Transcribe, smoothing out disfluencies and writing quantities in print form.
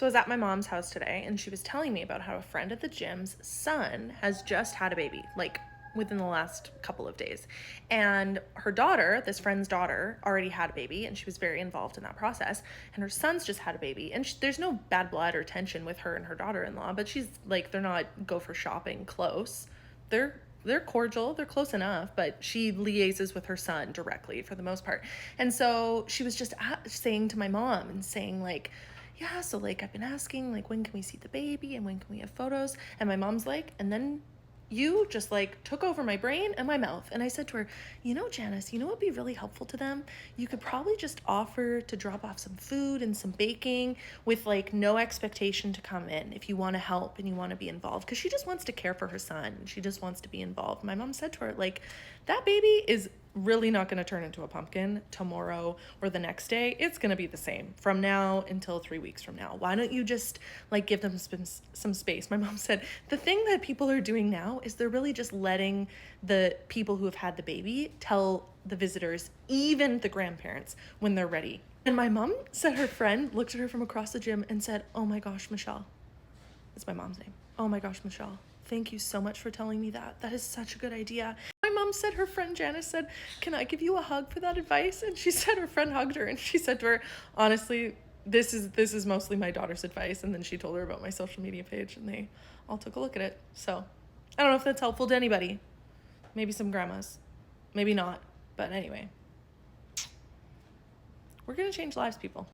So I was at my mom's house today and she was telling me about how a friend at the gym's son has just had a baby, like within the last couple of days. And her daughter, this friend's daughter, already had a baby and she was very involved in that process. And her son's just had a baby. And there's no bad blood or tension with her and her daughter-in-law, but she's like, they're not go for shopping close. They're cordial, they're close enough, but she liaises with her son directly for the most part. And so she was just saying to my mom and saying like, yeah, so like I've been asking like when can we see the baby and when can we have photos? And my mom's like, and then you just like took over my brain and my mouth. And I said to her, you know, Janice, you know what would be really helpful to them? You could probably just offer to drop off some food and some baking with like no expectation to come in if you want to help and you want to be involved. Because she just wants to care for her son. She just wants to be involved. My mom said to her, like, that baby is really not going to turn into a pumpkin tomorrow or the next day. It's going to be the same from now until 3 weeks from now. Why don't you just like give them some space? My mom said the thing that people are doing now is they're really just letting the people who have had the baby tell the visitors, even the grandparents, when they're ready. And my mom said her friend looked at her from across the gym and said, oh my gosh, Michelle. That's my mom's name. Oh my gosh, Michelle. Thank you so much for telling me that. That is such a good idea. My mom said her friend Janice said, can I give you a hug for that advice? And she said her friend hugged her and she said to her, honestly, this is mostly my daughter's advice. And then she told her about my social media page and they all took a look at it. So I don't know if that's helpful to anybody. Maybe some grandmas, maybe not. But anyway, we're going to change lives, people.